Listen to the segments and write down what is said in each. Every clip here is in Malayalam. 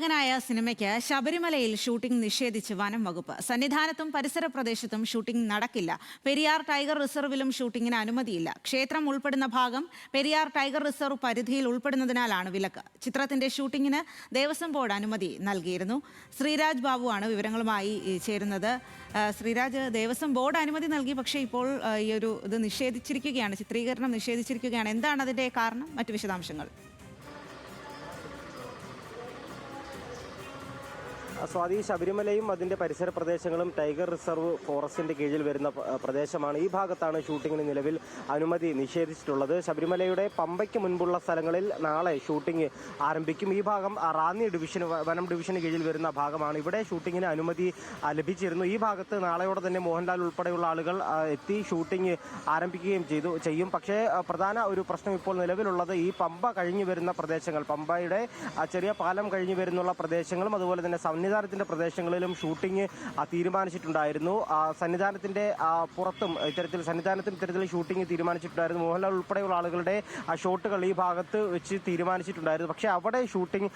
നായകനായ സിനിമയ്ക്ക് ശബരിമലയിൽ ഷൂട്ടിംഗ് നിഷേധിച്ച് വനം വകുപ്പ്. സന്നിധാനത്തും പരിസര പ്രദേശത്തും ഷൂട്ടിംഗ് നടക്കില്ല. പെരിയാർ ടൈഗർ റിസർവിലും ഷൂട്ടിംഗിന് അനുമതിയില്ല. ക്ഷേത്രം ഉൾപ്പെടുന്ന ഭാഗം പെരിയാർ ടൈഗർ റിസർവ് പരിധിയിൽ ഉൾപ്പെടുന്നതിനാലാണ് വിലക്ക്. ചിത്രത്തിന്റെ ഷൂട്ടിംഗിന് ദേവസ്വം ബോർഡ് അനുമതി നൽകിയിരുന്നു. ശ്രീരാജ് ബാബുവാണ് വിവരങ്ങളുമായി ചേരുന്നത്. ശ്രീരാജ്, ദേവസ്വം ബോർഡ് അനുമതി നൽകി, പക്ഷേ ഇപ്പോൾ ഇത് നിഷേധിച്ചിരിക്കുകയാണ്, ചിത്രീകരണം നിഷേധിച്ചിരിക്കുകയാണ്. എന്താണ് അതിന്റെ കാരണം? മറ്റു വിശദാംശങ്ങൾ. സ്വാതി, ശബരിമലയും അതിന്റെ പരിസര പ്രദേശങ്ങളും ടൈഗർ റിസർവ് ഫോറസ്റ്റിന്റെ കീഴിൽ വരുന്ന പ്രദേശമാണ്. ഈ ഭാഗത്താണ് ഷൂട്ടിങ്ങിന് നിലവിൽ അനുമതി നിഷേധിച്ചിട്ടുള്ളത്. ശബരിമലയുടെ പമ്പയ്ക്ക് മുൻപുള്ള സ്ഥലങ്ങളിൽ നാളെ ഷൂട്ടിംഗ് ആരംഭിക്കും. ഈ ഭാഗം റാന്നി ഡിവിഷൻ, വനം ഡിവിഷന് കീഴിൽ വരുന്ന ഭാഗമാണ്. ഇവിടെ ഷൂട്ടിങ്ങിന് അനുമതി ലഭിച്ചിരുന്നു. ഈ ഭാഗത്ത് നാളെയോടെ തന്നെ മോഹൻലാൽ ഉൾപ്പെടെയുള്ള ആളുകൾ എത്തി ഷൂട്ടിംഗ് ആരംഭിക്കുകയും ചെയ്യും. പക്ഷേ പ്രധാന ഒരു പ്രശ്നം ഇപ്പോൾ നിലവിലുള്ളത് ഈ പമ്പ കഴിഞ്ഞു വരുന്ന പ്രദേശങ്ങൾ, പമ്പയുടെ ചെറിയ പാലം കഴിഞ്ഞു വരുന്നുള്ള പ്രദേശങ്ങളും അതുപോലെ തന്നെ സന്നിധാനത്തിന്റെ പ്രദേശങ്ങളിലും ഷൂട്ടിംഗ് തീരുമാനിച്ചിട്ടുണ്ടായിരുന്നു. സന്നിധാനത്തിന്റെ പുറത്തും ഇത്തരത്തിൽ ഷൂട്ടിംഗ് തീരുമാനിച്ചിട്ടുണ്ടായിരുന്നു. മോഹൻലാൽ ഉൾപ്പെടെയുള്ള ആളുകളുടെ ഷോട്ടുകൾ ഈ ഭാഗത്ത് വെച്ച് തീരുമാനിച്ചിട്ടുണ്ടായിരുന്നു. പക്ഷേ അവിടെ ഷൂട്ടിംഗ്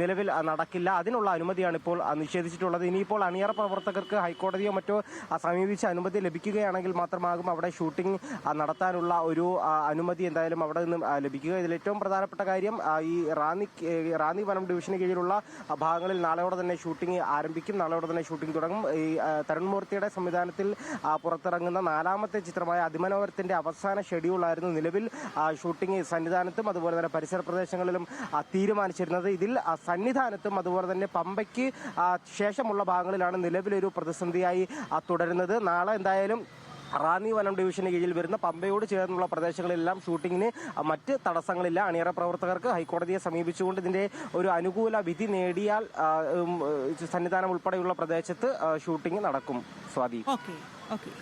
നിലവിൽ നടക്കില്ല. അതിനുള്ള അനുമതിയാണ് ഇപ്പോൾ നിഷേധിച്ചിട്ടുള്ളത്. ഇനിയിപ്പോൾ അണിയറ പ്രവർത്തകർക്ക് ഹൈക്കോടതിയോ മറ്റോ സമീപിച്ച് അനുമതി ലഭിക്കുകയാണെങ്കിൽ മാത്രമാകും അവിടെ ഷൂട്ടിംഗ് നടത്താനുള്ള ഒരു അനുമതി എന്തായാലും അവിടെ നിന്നും ലഭിക്കുക. ഇതിൽ ഏറ്റവും പ്രധാനപ്പെട്ട കാര്യം ഈ റാന്നി വനം ഡിവിഷന് കീഴിലുള്ള ഭാഗങ്ങളിൽ നാളെയോടെ തന്നെ ഷൂട്ടിംഗ് ആരംഭിക്കും. നാളെയോടെ തന്നെ ഷൂട്ടിംഗ് തുടങ്ങും. ഈ തരുൺമൂർത്തിയുടെ സംവിധാനത്തിൽ പുറത്തിറങ്ങുന്ന 4ാമത്തെ ചിത്രമായ അതിമനോഹരത്തിന്റെ അവസാന ഷെഡ്യൂളായിരുന്നു നിലവിൽ ഷൂട്ടിംഗ് സന്നിധാനത്തും അതുപോലെ തന്നെ പരിസര പ്രദേശങ്ങളിലും തീരുമാനിച്ചിരുന്നത്. ഇതിൽ സന്നിധാനത്തും അതുപോലെ തന്നെ പമ്പയ്ക്ക് ശേഷമുള്ള ഭാഗങ്ങളിലാണ് നിലവിലൊരു പ്രതിസന്ധിയായി തുടരുന്നത്. നാളെ എന്തായാലും റാന്നി വനം ഡിവിഷന് കീഴിൽ വരുന്ന പമ്പയോട് ചേർന്നുള്ള പ്രദേശങ്ങളിലെല്ലാം ഷൂട്ടിങ്ങിന് മറ്റ് തടസ്സങ്ങളില്ല. അണിയറ പ്രവർത്തകർക്ക് ഹൈക്കോടതിയെ സമീപിച്ചുകൊണ്ട് ഇതിന്റെ ഒരു അനുകൂല വിധി നേടിയാൽ സന്നിധാനം ഉൾപ്പെടെയുള്ള പ്രദേശത്ത് ഷൂട്ടിംഗ് നടക്കും. സ്വാതി. ഓക്കെ.